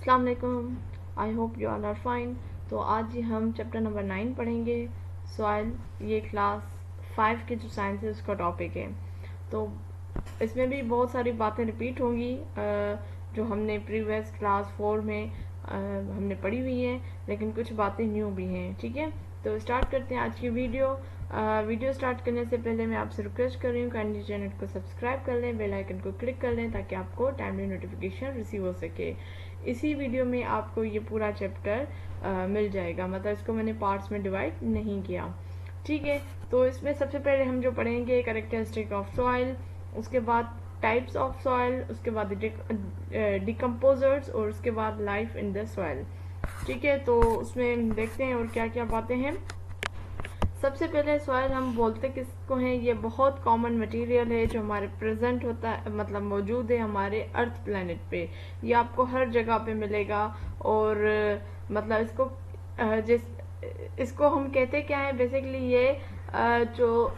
अस्सलाम वालेकुम, I hope you all are fine. तो आज हम चैप्टर नंबर 9 पढ़ेंगे, सॉइल। ये क्लास 5 के जो साइंस है उसका टॉपिक है। तो इसमें भी बहुत सारी बातें रिपीट होंगी जो हमने प्रीवियस क्लास 4 में हमने पढ़ी हुई हैं, लेकिन कुछ बातें न्यू भी हैं। ठीक है, तो स्टार्ट करते हैं आज की वीडियो। वीडियो स्टार्ट करने से पहले मैं आपसे रिक्वेस्ट कर रही हूँ, काइंडली चैनल को सब्सक्राइब कर लें, बेल आइकन को क्लिक कर लें ताकि आपको टाइमली नोटिफिकेशन रिसीव हो सके। इसी वीडियो में आपको ये पूरा चैप्टर मिल जाएगा, मतलब इसको मैंने पार्ट्स में डिवाइड नहीं किया। ठीक है, तो इसमें सबसे पहले हम जो पढ़ेंगे कैरेक्टरिस्टिक ऑफ सॉइल, उसके बाद टाइप्स ऑफ सॉइल, उसके बाद डिकम्पोजर्स और उसके बाद लाइफ इन द सॉइल। ठीक है, तो उसमें देखते हैं और क्या क्या बातें हैं। सबसे पहले सॉइल हम बोलते किसको हैं, ये बहुत कॉमन मटेरियल है जो हमारे प्रेजेंट होता है, मतलब मौजूद है हमारे अर्थ प्लेनेट पे। ये आपको हर जगह पे मिलेगा और मतलब इसको हम कहते क्या है बेसिकली, ये जो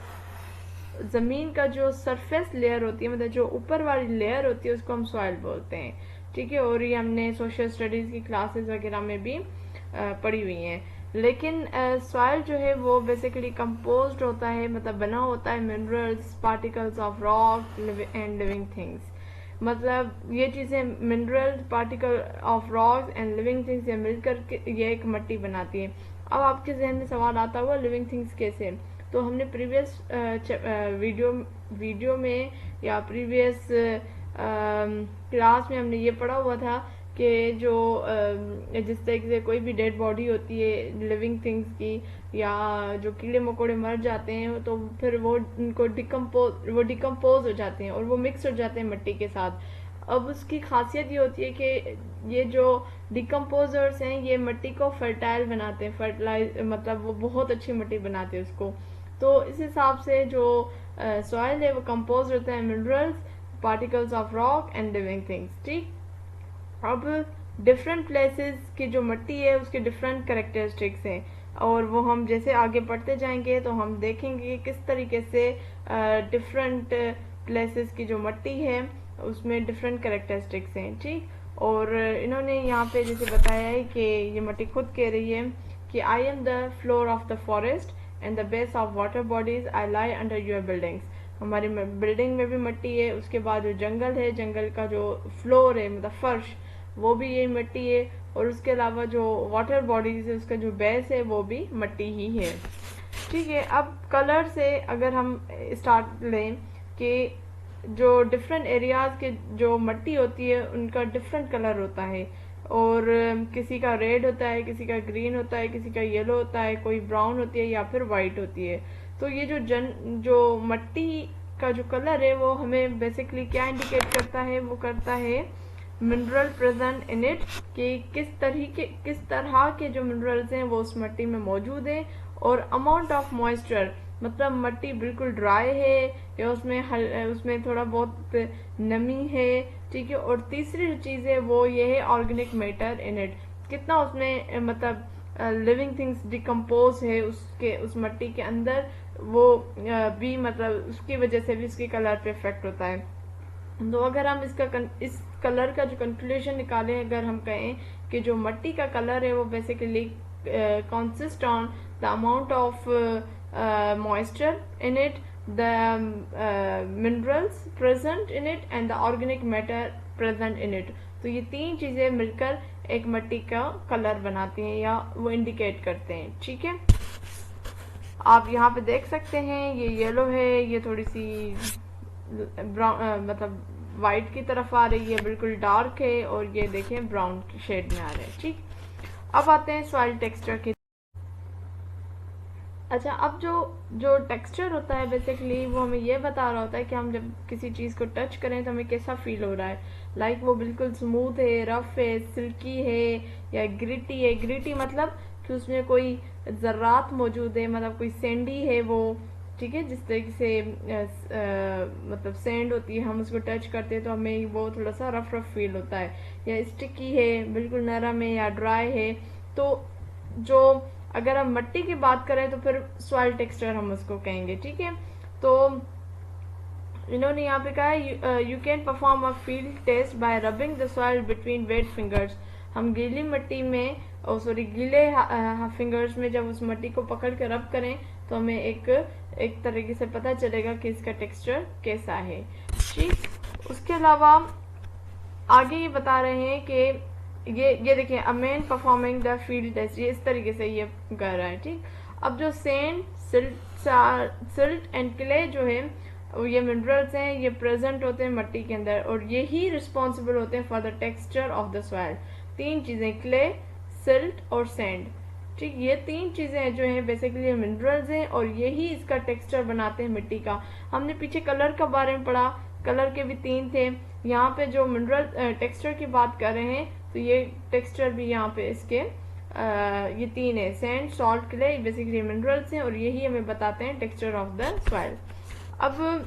ज़मीन का जो सरफेस लेयर होती है, मतलब जो ऊपर वाली लेयर होती है, उसको हम सॉइल बोलते हैं। ठीक है, और ये हमने सोशल स्टडीज़ की क्लासेस वगैरह में भी पढ़ी हुई हैं। लेकिन सॉइल जो है वो बेसिकली कंपोज्ड होता है, मतलब बना होता है minerals, particles of rock and living things. मतलब ये चीज़ें minerals, particle of rocks and living things ये मिलकर ये एक मिट्टी बनाती है। अब आपके जहन में सवाल आता हुआ लिविंग थिंग्स कैसे। तो हमने प्रीवियस वीडियो में या प्रीवियस क्लास में हमने ये पढ़ा हुआ था कि जो जिस तरीके से कोई भी डेड बॉडी होती है लिविंग थिंग्स की, या जो कीड़े मकोड़े मर जाते हैं तो फिर वो उनको डिकम्पोज हो जाते हैं और वो मिक्स हो जाते हैं मिट्टी के साथ। अब उसकी खासियत ये होती है कि ये जो डिकम्पोजर्स हैं ये मिट्टी को फर्टाइल बनाते हैं, फर्टिलाइज मतलब वो बहुत अच्छी मिट्टी बनाते हैं उसको। तो इस हिसाब से जो सॉइल है वो कंपोज होता है minerals, particles of rock and living things. ठीक, अब डिफरेंट प्लेसेस की जो मिट्टी है उसके डिफरेंट कैरेक्टरिस्टिक्स हैं, और वो हम जैसे आगे पढ़ते जाएंगे तो हम देखेंगे कि किस तरीके से डिफरेंट प्लेसेस की जो मिट्टी है उसमें डिफरेंट कैरेक्टरिस्टिक्स हैं। ठीक, और इन्होंने यहाँ पे जैसे बताया है कि ये मिट्टी खुद कह रही है कि I am the floor of the forest and the base of water bodies, I lie under your buildings. हमारी बिल्डिंग में भी मिट्टी है, उसके बाद जो जंगल है, जंगल का जो फ्लोर है मतलब फर्श, वो भी यही मिट्टी है, और उसके अलावा जो वाटर बॉडीज है उसका जो बेस है वो भी मिट्टी ही है। ठीक है, अब कलर से अगर हम स्टार्ट लें कि जो डिफरेंट एरियाज के जो मिट्टी होती है उनका डिफरेंट कलर होता है, और किसी का रेड होता है, किसी का ग्रीन होता है, किसी का येलो होता है, कोई ब्राउन होती है या फिर वाइट होती है। तो ये जो मिट्टी का जो कलर है वो हमें बेसिकली क्या इंडिकेट करता है, वो करता है मिनरल प्रेजेंट इन इट, कि किस तरह के जो मिनरल्स हैं वो उस मिट्टी में मौजूद हैं, और अमाउंट ऑफ मॉइस्चर, मतलब मिट्टी बिल्कुल ड्राई है या उसमें थोड़ा बहुत नमी है। ठीक है, और तीसरी जो चीज़ है वो ये है ऑर्गेनिक मैटर इन इट, कितना उसमें मतलब लिविंग थिंग्स डिकम्पोज है उस मिट्टी के अंदर, वो भी मतलब उसकी वजह से भी उसके कलर पे इफेक्ट होता है। तो अगर हम इस कलर का जो कंक्लूजन निकालें, अगर हम कहें कि जो मिट्टी का कलर है वो basically consist on the amount of moisture in it, the minerals present in it and the organic matter present in it. तो ये तीन चीजें मिलकर एक मिट्टी का कलर बनाती हैं या वो इंडिकेट करते हैं। ठीक है, आप यहाँ पे देख सकते हैं ये येलो है, ये थोड़ी सी ब्राउन मतलब वाइट की तरफ आ रही है, बिल्कुल डार्क है, और ये देखें ब्राउन शेड में आ रहे हैं। ठीक, अब आते हैं सॉइल टेक्सचर की। अच्छा, अब जो टेक्सचर होता है बेसिकली वो हमें ये बता रहा होता है कि हम जब किसी चीज़ को टच करें तो हमें कैसा फील हो रहा है। लाइक वो बिल्कुल स्मूथ है, रफ है, सिल्की है, या ग्रिटी है। ग्रिटी मतलब कि उसमें कोई ज़र्रात मौजूद है, मतलब कोई सैंडी है वो। ठीक है, जिस तरीके से मतलब सैंड होती है, हम उसको टच करते हैं तो हमें वो थोड़ा सा रफ रफ फील होता है, या स्टिकी है, बिल्कुल नरम है, या ड्राई है। तो जो अगर हम मिट्टी की बात करें तो फिर सॉइल टेक्सचर हम उसको कहेंगे। ठीक है, तो इन्होंने यहाँ पे कहा है you can perform a field test by rubbing the soil between wet fingers. हम गीली मिट्टी में गीले फिंगर्स में जब उस मिट्टी को पकड़ कर रब करें तो हमें एक तरीके से पता चलेगा कि इसका टेक्सचर कैसा है। ठीक, उसके अलावा आगे ये बता रहे हैं कि ये देखिए, a man performing the field test, ये इस तरीके से ये कर रहा है। ठीक, अब जो सैंड, सिल्ट एंड क्ले जो है ये मिनरल्स हैं, ये प्रेजेंट होते हैं मिट्टी के अंदर और यही रिस्पॉन्सिबल होते हैं for the texture of the soil. तीन चीजें, क्ले, सिल्ट और सैंड, ठीक, ये तीन चीजें जो हैं बेसिकली मिनरल्स हैं और यही इसका टेक्सचर बनाते हैं मिट्टी का। हमने पीछे कलर का बारे में पढ़ा, कलर के भी तीन थे। यहाँ पे जो मिनरल टेक्सचर की बात कर रहे हैं तो ये टेक्सचर भी यहाँ पे इसके ये तीन है, sand, salt, clay, basically minerals हैं और यही हमें बताते हैं टेक्सचर ऑफ द सॉइल। अब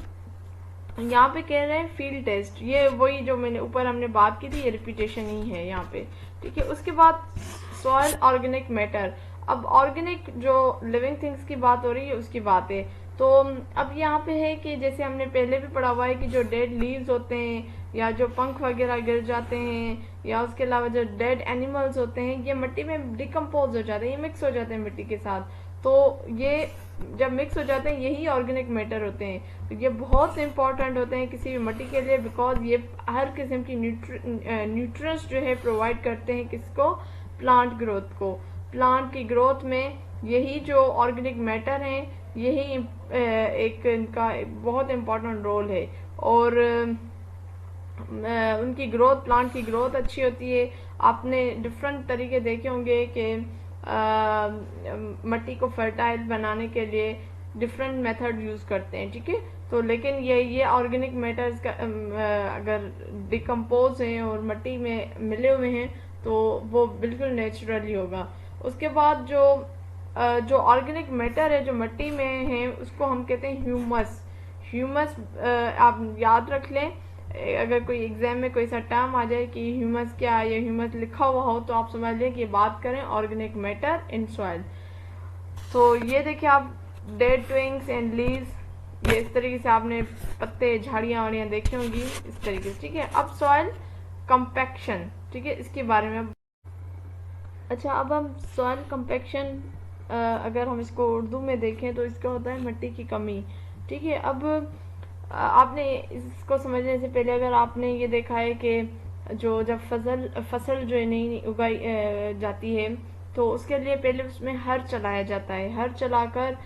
यहाँ पे कह रहे हैं फील्ड टेस्ट, ये वही जो मैंने ऊपर हमने बात की थी, ये रिपीटेशन ही है यहाँ पे। ठीक है, उसके बाद सॉइल ऑर्गेनिक मैटर। अब ऑर्गेनिक जो लिविंग थिंग्स की बात हो रही है उसकी बात है। तो अब यहाँ पे है कि जैसे हमने पहले भी पढ़ा हुआ है कि जो डेड लीव्स होते हैं या जो पंख वगैरह गिर जाते हैं या उसके अलावा जो डेड एनिमल्स होते हैं ये मिट्टी में डिकम्पोज हो जाते हैं, ये मिक्स हो जाते हैं मिट्टी के साथ। तो ये जब मिक्स हो जाते हैं यही ऑर्गेनिक मैटर होते हैं। तो ये बहुत इंपॉर्टेंट होते हैं किसी भी मिट्टी के लिए, बिकॉज ये हर किस्म की न्यूट्रिएंट्स जो है प्रोवाइड करते हैं किसको, प्लांट ग्रोथ को। प्लांट की ग्रोथ में यही जो ऑर्गेनिक मैटर हैं यही एक इनका बहुत इम्पोर्टेंट रोल है और उनकी ग्रोथ, प्लांट की ग्रोथ अच्छी होती है। आपने डिफरेंट तरीके देखे होंगे कि मिट्टी को फर्टाइल बनाने के लिए डिफरेंट मेथड यूज करते हैं। ठीक है, तो लेकिन ये ऑर्गेनिक मैटर्स का अगर डिकम्पोज हैं और मिट्टी में मिले हुए हैं तो वो बिल्कुल नेचुरली होगा। उसके बाद जो ऑर्गेनिक मैटर है जो मिट्टी में है उसको हम कहते हैं ह्यूमस। ह्यूमस आप याद रख लें, अगर कोई एग्जाम में कोई सा टर्म आ जाए कि ह्यूमस क्या है या ह्यूमस लिखा हुआ हो तो आप समझ लें कि बात करें ऑर्गेनिक मैटर इन सॉइल। तो ये देखिए आप डेड ट्विंग्स एंड लीव्स, ये इस तरीके से आपने पत्ते, झाड़ियाँ वाड़ियाँ देखी होंगी इस तरीके से। ठीक है, अब सॉइल कंपैक्शन, ठीक है, इसके बारे में। अच्छा, अब हम सॉइल कंपैक्शन अगर हम इसको उर्दू में देखें तो इसका होता है मिट्टी की कमी। ठीक है, अब आपने इसको समझने से पहले अगर आपने ये देखा है कि जब फसल जो है नहीं उगाई जाती है तो उसके लिए पहले उसमें हर चलाया जाता है, हर चलाकर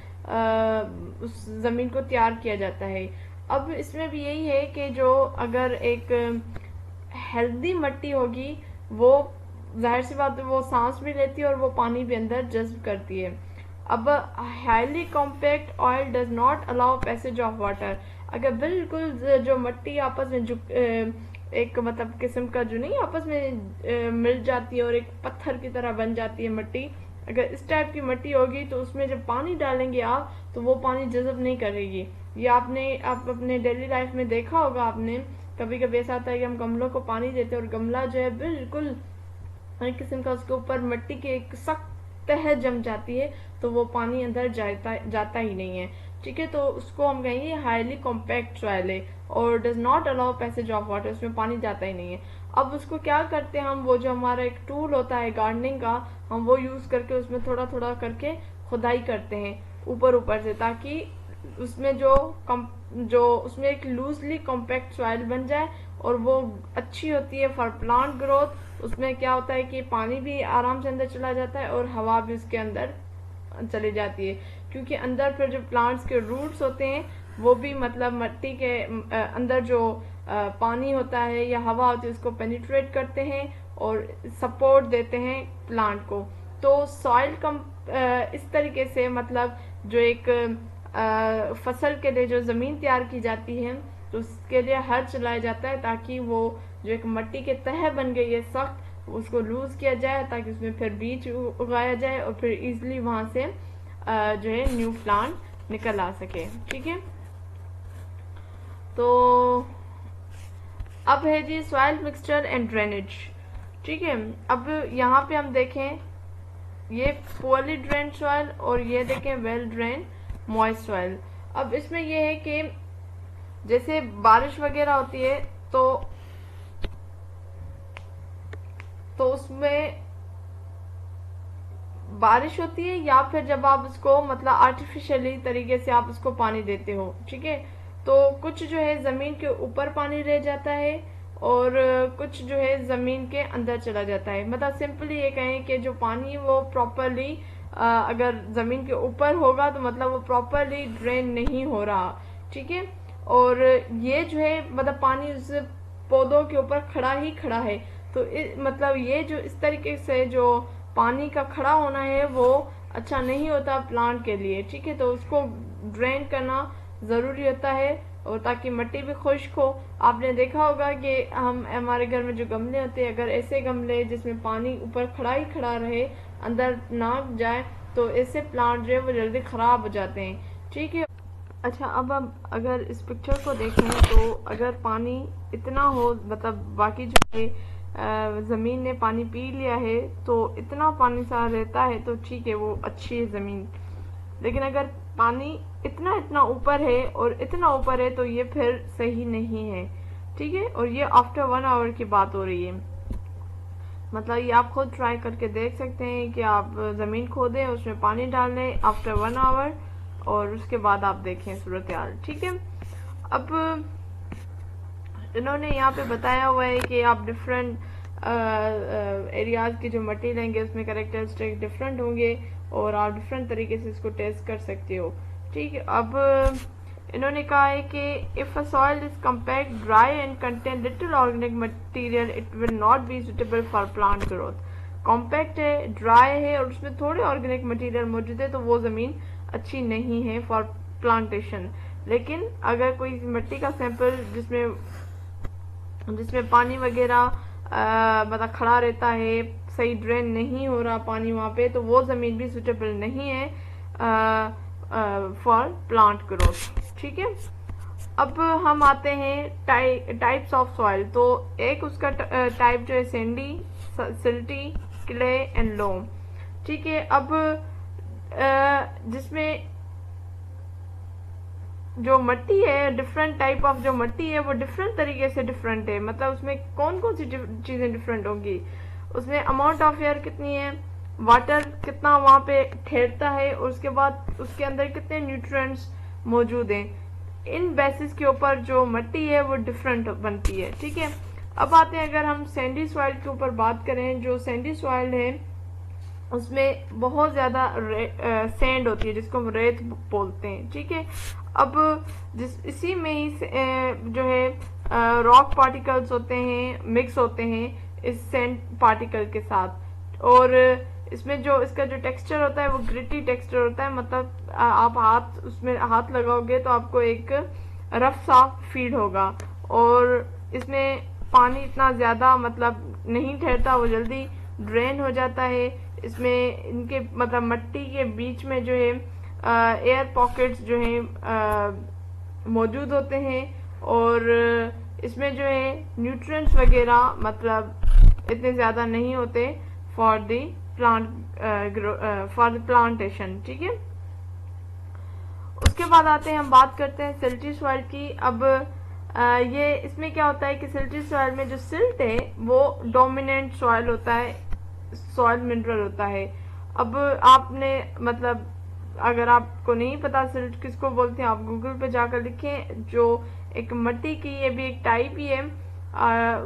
उस जमीन को तैयार किया जाता है। अब इसमें भी यही है कि जो अगर एक हेल्दी मिट्टी होगी वो जाहिर सी बात है वो सांस भी लेती है और वो पानी भी अंदर जज्ब करती है। अब highly compact oil does not allow passage of water. अगर बिल्कुल जो मिट्टी आपस में एक मतलब किस्म का जो नहीं आपस में मिल जाती है और एक पत्थर की तरह बन जाती है मिट्टी, अगर इस टाइप की मिट्टी होगी तो उसमें जब पानी डालेंगे आप तो वो पानी जज़ब नहीं करेगी। ये आप अपने डेली लाइफ में देखा होगा आपने, कभी कभी ऐसा आता है कि हम गमलों को पानी देते हैं और गमला जो है बिल्कुल एक किस्म का उसके ऊपर मिट्टी की एक सख्त तह जम जाती है तो वो पानी अंदर जाता ही नहीं है। ठीक है, तो उसको हम कहेंगे हाईली कॉम्पैक्ट सॉइल है और does not allow passage of water, उसमें पानी जाता ही नहीं है। अब उसको क्या करते हैं हम, वो जो हमारा एक टूल होता है गार्डनिंग का, हम वो यूज करके उसमें थोड़ा थोड़ा करके खुदाई करते हैं ऊपर से, ताकि उसमें जो उसमें एक लूजली कॉम्पैक्ट सॉइल बन जाए और वो अच्छी होती है फॉर प्लांट ग्रोथ। उसमें क्या होता है कि पानी भी आराम से अंदर चला जाता है और हवा भी उसके अंदर चली जाती है, क्योंकि अंदर फिर जो प्लांट्स के रूट्स होते हैं वो भी मतलब मिट्टी के अंदर जो पानी होता है या हवा होती है उसको पेनिट्रेट करते हैं और सपोर्ट देते हैं प्लांट को। तो सॉइल इस तरीके से मतलब जो एक फसल के लिए जो जमीन तैयार की जाती है तो उसके लिए हर चलाया जाता है ताकि वो जो एक मिट्टी के तह बन गई है सख्त, उसको लूज किया जाए ताकि उसमें फिर बीज उगाया जाए और फिर इजीली वहां से जो है न्यू प्लांट निकल आ सके। ठीक है, तो अब है जी सॉइल मिक्सचर एंड ड्रेनेज। ठीक है, अब यहाँ पे हम देखें ये पुअरली ड्रेन सॉइल और ये देखें वेल ड्रेन मॉइस्ट सॉइल। अब इसमें ये है कि जैसे बारिश वगैरह होती है तो तो उसमें बारिश होती है या फिर जब आप उसको मतलब आर्टिफिशियली तरीके से आप उसको पानी देते हो, ठीक है। तो कुछ जो है जमीन के ऊपर पानी रह जाता है और कुछ जो है जमीन के अंदर चला जाता है। मतलब सिंपली ये कहें कि जो पानी वो प्रॉपरली अगर जमीन के ऊपर होगा तो मतलब वो प्रॉपरली ड्रेन नहीं हो रहा, ठीक है। और ये जो है मतलब पानी उस पौधों के ऊपर खड़ा ही खड़ा है। तो मतलब ये जो इस तरीके से जो पानी का खड़ा होना है वो अच्छा नहीं होता प्लांट के लिए, ठीक है। तो उसको ड्रेन करना जरूरी होता है और ताकि मिट्टी भी खुश्क हो। आपने देखा होगा कि हम हमारे घर में जो गमले होते हैं, अगर ऐसे गमले जिसमें पानी ऊपर खड़ा ही खड़ा रहे, अंदर ना जाए, तो ऐसे प्लांट जो है वो जल्दी खराब हो जाते हैं, ठीक है। अच्छा, अब हम अगर इस पिक्चर को देखें तो अगर पानी इतना हो, मतलब बाकी जो है जमीन ने पानी पी लिया है तो इतना पानी सा रहता है तो ठीक है, वो अच्छी है जमीन। लेकिन अगर पानी इतना इतना ऊपर है और इतना ऊपर है तो ये फिर सही नहीं है, ठीक है। और ये आफ्टर 1 आवर की बात हो रही है। मतलब ये आप खुद ट्राई करके देख सकते हैं कि आप जमीन खोदें, उसमें पानी डाल लें आफ्टर 1 आवर और उसके बाद आप देखें सूरत हाल, ठीक है। अब इन्होंने यहाँ पे बताया हुआ है कि आप डिफरेंट एरियाज की जो मिट्टी लेंगे उसमें कैरेक्टरिस्टिक डिफरेंट होंगे और आप डिफरेंट तरीके से इसको टेस्ट कर सकते हो, ठीक है। अब इन्होंने कहा है कि if a soil is compact, dry and contain little organic material, it will not be suitable for plant growth. Compact है, ड्राई है और उसमें थोड़े ऑर्गेनिक मटेरियल मौजूद है तो वो जमीन अच्छी नहीं है फॉर प्लांटेशन। लेकिन अगर कोई मिट्टी का सैंपल जिसमें पानी वगैरह मतलब खड़ा रहता है, सही ड्रेन नहीं हो रहा पानी वहाँ पे, तो वो जमीन भी सुटेबल नहीं है फॉर प्लांट ग्रोथ, ठीक है। अब हम आते हैं टाइप्स ऑफ सॉइल। तो एक उसका टाइप जो है सैंडी, सिल्टी, क्ले एंड लोम, ठीक है। अब जिसमें जो मिट्टी है, डिफरेंट टाइप ऑफ जो मिट्टी है वो डिफरेंट तरीके से डिफरेंट है। मतलब उसमें कौन कौन सी चीजें डिफरेंट होंगी, उसमें अमाउंट ऑफ एयर कितनी है, वाटर कितना वहां पे ठहरता है और उसके बाद उसके अंदर कितने न्यूट्रिएंट्स मौजूद हैं, इन बेसिस के ऊपर जो मिट्टी है वो डिफरेंट बनती है, ठीक है। अब आते हैं अगर हम सैंडी सॉइल के ऊपर बात करें। जो सैंडी सॉइल है उसमें बहुत ज्यादा सैंड होती है जिसको हम रेत बोलते हैं, ठीक है। अब इसी में ही जो है रॉक पार्टिकल्स होते हैं, मिक्स होते हैं इस सैंड पार्टिकल के साथ। और इसमें जो इसका जो टेक्सचर होता है वो ग्रिटी टेक्सचर होता है। मतलब आप उसमें हाथ लगाओगे तो आपको एक रफ सा फील होगा और इसमें पानी इतना ज्यादा मतलब नहीं ठहरता, वो जल्दी ड्रेन हो जाता है। इसमें इनके मतलब मिट्टी के बीच में जो है एयर पॉकेट्स जो है मौजूद होते हैं और इसमें जो है न्यूट्रिएंट्स वगैरह मतलब इतने ज्यादा नहीं होते फॉर द प्लांटेशन, ठीक है। उसके बाद आते हैं, हम बात करते हैं सिल्टी सॉइल की। अब ये इसमें क्या होता है कि सिल्टी सॉइल में जो सिल्ट है वो डोमिनेंट सॉइल होता है, सॉइल मिनरल होता है। अब आपने मतलब अगर आपको नहीं पता सिल्ट किसको बोलते हैं, आप गूगल पे जाकर लिखें। जो एक मिट्टी की ये भी एक टाइप ही है,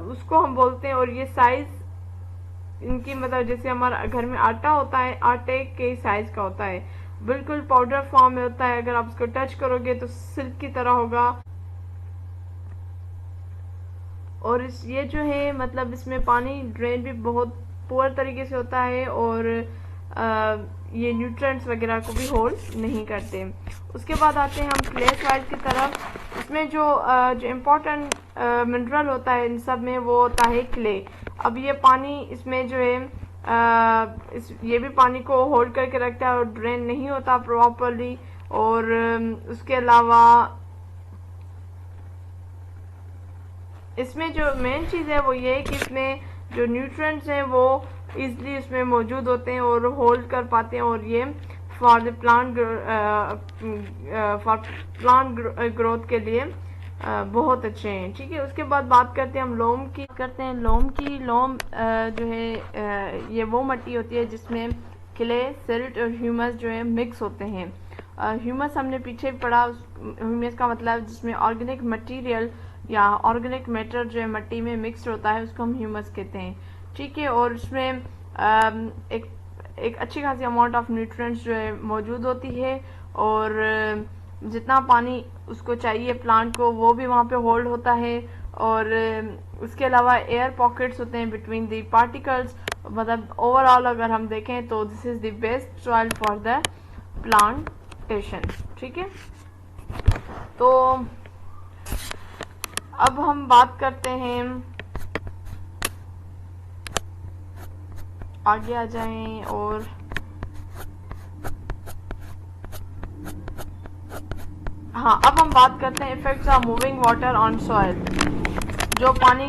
उसको हम बोलते हैं। और ये साइज इनकी मतलब जैसे हमारा घर में आटा होता है, आटे के साइज का होता है, बिल्कुल पाउडर फॉर्म में होता है। अगर आप उसको टच करोगे तो सिल्क की तरह होगा। और ये जो है मतलब इसमें पानी ड्रेन भी बहुत पुअर तरीके से होता है और ये न्यूट्रिएंट्स वगैरह को भी होल्ड नहीं करते। उसके बाद आते हैं हम क्ले सॉइल की तरफ। इसमें जो इम्पोर्टेंट मिनरल होता है इन सब में वो होता है क्ले। अब ये पानी इसमें जो है ये भी पानी को होल्ड करके रखता है और ड्रेन नहीं होता प्रॉपरली। और उसके अलावा इसमें जो मेन चीज है वो ये है कि इसमें जो न्यूट्रिएंट्स हैं वो इजिली उसमें मौजूद होते हैं और होल्ड कर पाते हैं। और ये फॉर द प्लांट ग्रोथ के लिए बहुत अच्छे हैं। ठीक है, उसके बाद बात करते हैं हम लोम की। लोम जो है ये वो मिट्टी होती है जिसमें क्ले, सिल्ट और ह्यूमस जो है मिक्स होते हैं। ह्यूमस हमने पीछे पढ़ा, ह्यूमस का मतलब जिसमें ऑर्गेनिक मटेरियल या ऑर्गेनिक मैटर जो है मिट्टी में मिक्सड होता है उसको हम ह्यूमस कहते हैं। ठीक है, और उसमें एक अच्छी खासी अमाउंट ऑफ न्यूट्रिएंट्स जो है मौजूद होती है, और जितना पानी उसको चाहिए प्लांट को वो भी वहाँ पे होल्ड होता है। और उसके अलावा एयर पॉकेट्स होते हैं बिटवीन द पार्टिकल्स। मतलब ओवरऑल अगर हम देखें तो this is the best soil for the plantation. ठीक है, तो अब हम बात करते हैं, आगे आ जाएं, और हाँ अब हम बात करते हैं effects of moving water on soil. जो पानी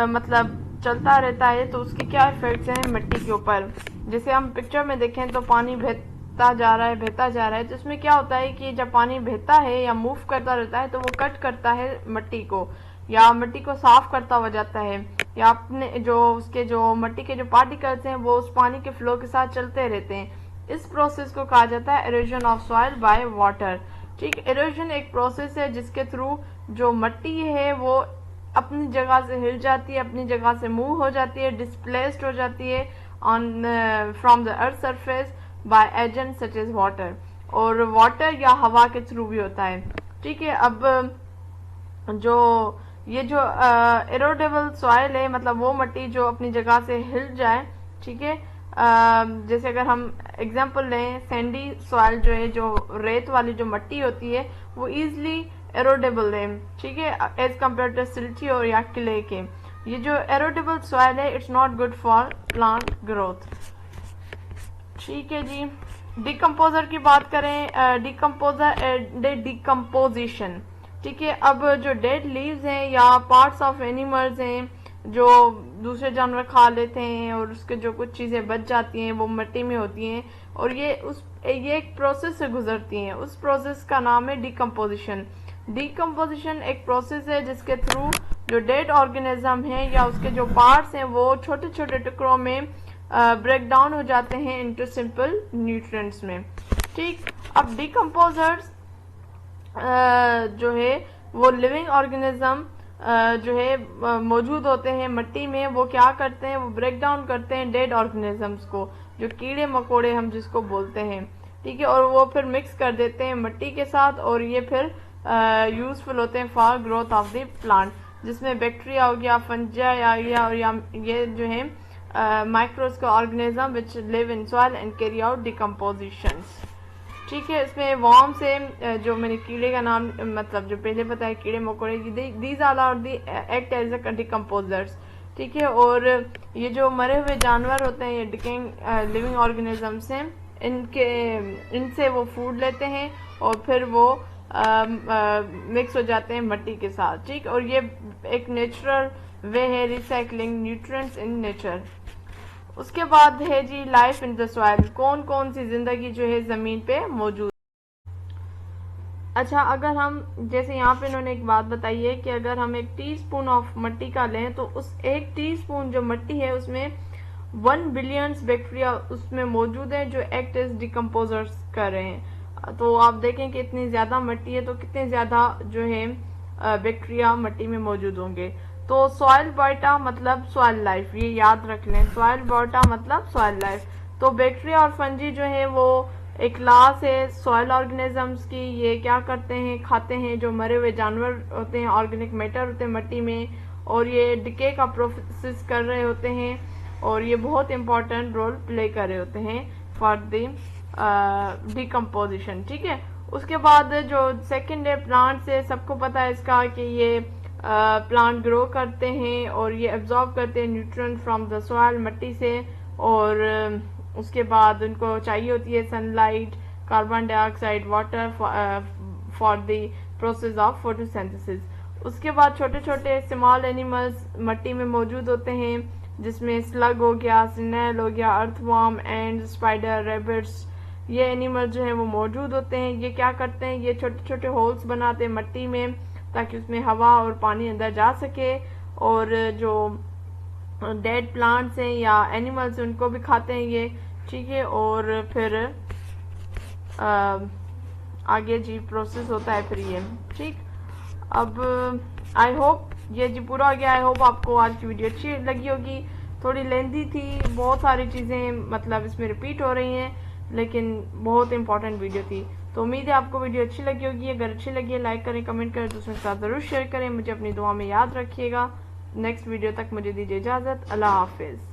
मतलब चलता रहता है तो उसके क्या इफेक्ट्स हैं मिट्टी के ऊपर। जैसे हम पिक्चर में देखें तो पानी बहता जा रहा है, तो इसमें क्या होता है कि जब पानी बहता है या मूव करता रहता है तो वो कट करता है मिट्टी को, या मिट्टी को साफ करता हुआ जाता है, या अपने जो उसके जो मिट्टी के जो पार्टिकल्स हैं वो उस पानी के फ्लो के साथ चलते रहते हैं। इस प्रोसेस को कहा जाता है erosion of soil by water. ठीक, इरोजन एक प्रोसेस है जिसके थ्रू जो मिट्टी है वो अपनी जगह से हिल जाती है, अपनी जगह से मूव हो जाती है, डिस्प्लेस्ड हो जाती है on from the earth surface by agent such as water, और वाटर या हवा के थ्रू भी होता है। ठीक है, अब जो ये जो एरोडेबल सॉइल है मतलब वो मिट्टी जो अपनी जगह से हिल जाए। ठीक है, जैसे अगर हम एग्जांपल लें, सैंडी सॉइल जो है, जो रेत वाली जो मिट्टी होती है वो इजीली एरोडेबल है। ठीक है, एज कम्पेयर टू सिल्टी और या क्ले के। ये जो एरोडेबल सॉइल है it's not good for plant growth. ठीक है जी, डिकम्पोजर की बात करें, डिकम्पोजिशन। ठीक है, अब जो डेड लीव्स हैं या पार्ट्स ऑफ एनिमल्स हैं जो दूसरे जानवर खा लेते हैं और उसके जो कुछ चीजें बच जाती हैं वो मिट्टी में होती हैं, और ये एक प्रोसेस से गुजरती हैं। उस प्रोसेस का नाम है डिकम्पोजिशन। डिकम्पोजिशन एक प्रोसेस है जिसके थ्रू जो डेड ऑर्गेनिज्म है या उसके जो पार्ट्स हैं वो छोटे छोटे टुकड़ों में ब्रेक डाउन हो जाते हैं इनटू सिंपल न्यूट्रिएंट्स में। ठीक, अब डिकम्पोजर्स जो है वो लिविंग ऑर्गेनिज्म जो है मौजूद होते हैं मिट्टी में। वो क्या करते हैं, वो ब्रेक डाउन करते हैं डेड ऑर्गेनिजम्स को, जो कीड़े मकोड़े हम जिसको बोलते हैं। ठीक है, और वो फिर मिक्स कर देते हैं मिट्टी के साथ, और ये फिर यूजफुल होते हैं for growth of the plant, जिसमें बैक्टीरिया हो गया, फंजाई आ गया, और ये जो है microscopic organism which live in soil and carry out decompositions. ठीक है, इसमें वॉर्म से जो मैंने कीड़े का नाम मतलब जो पहले बताया कीड़े मकोड़े, these are are the act as a decomposers. ठीक है, और ये जो मरे हुए जानवर होते हैं, ये डिकेइंग लिविंग ऑर्गेनिजम्स हैं, इनसे वो फूड लेते हैं और फिर वो मिक्स हो जाते हैं मिट्टी के साथ। ठीक, और ये एक नेचुरल वे है रिसाइकलिंग न्यूट्रिएंट्स इन नेचर। उसके बाद है जी लाइफ इन द सॉइल, कौन कौन सी जिंदगी जो है जमीन पे मौजूद। अच्छा, अगर हम जैसे यहाँ पे इन्होंने एक बात बताई है कि अगर हम एक टीस्पून ऑफ मिट्टी का लें तो उस एक टीस्पून जो मिट्टी है उसमें 1 बिलियंस बैक्टीरिया उसमें मौजूद है जो एक्ट एज डिकम्पोजर्स कर रहे हैं। तो आप देखें कि इतनी ज्यादा मिट्टी है तो कितने ज्यादा जो है बैक्टीरिया मिट्टी में मौजूद होंगे। तो सॉइल बायोटा मतलब सॉइल लाइफ, ये याद रख लें, सॉइल बायोटा मतलब सॉइल लाइफ। तो बैक्टीरिया और फंजी जो है वो एक क्लास है सॉइल ऑर्गेनिजम्स की। ये क्या करते हैं, खाते हैं जो मरे हुए जानवर होते हैं, ऑर्गेनिक मैटर होते हैं मिट्टी में, और ये डिके का प्रोसेस कर रहे होते हैं, और ये बहुत इंपॉर्टेंट रोल प्ले कर रहे होते हैं फॉर द डिकम्पोजिशन। ठीक है, उसके बाद जो सेकेंड है प्लांट से, सबको पता है इसका कि ये प्लांट ग्रो करते हैं और ये एब्जॉर्ब करते हैं न्यूट्रिएंट फ्रॉम द सॉइल मिट्टी से, और उसके बाद उनको चाहिए होती है sunlight, carbon dioxide, water for the process of photosynthesis. उसके बाद छोटे छोटे स्मॉल एनिमल्स मिट्टी में मौजूद होते हैं, जिसमें स्लग हो गया, स्नेल हो गया, अर्थवर्म, एंड स्पाइडर, रैबिट्स, ये एनिमल जो है वो मौजूद होते हैं। ये क्या करते हैं, ये छोटे छोटे होल्स बनाते हैं मिट्टी में ताकि उसमें हवा और पानी अंदर जा सके, और जो डेड प्लांट्स हैं या एनिमल्स उनको भी खाते हैं ये, ठीक है। और फिर आगे जी प्रोसेस होता है फिर ये, ठीक। अब आई होप ये जी पूरा हो गया। आई होप आपको आज की वीडियो अच्छी लगी होगी। थोड़ी लेंथी थी, बहुत सारी चीज़ें मतलब इसमें रिपीट हो रही हैं, लेकिन बहुत इंपॉर्टेंट वीडियो थी। तो उम्मीद है आपको वीडियो अच्छी लगी होगी। अगर अच्छी लगी है लाइक करें, कमेंट करें, दूसरों के साथ ज़रूर शेयर करें। मुझे अपनी दुआ में याद रखिएगा। नेक्स्ट वीडियो तक मुझे दीजिए इजाज़त। अल्लाह हाफिज़।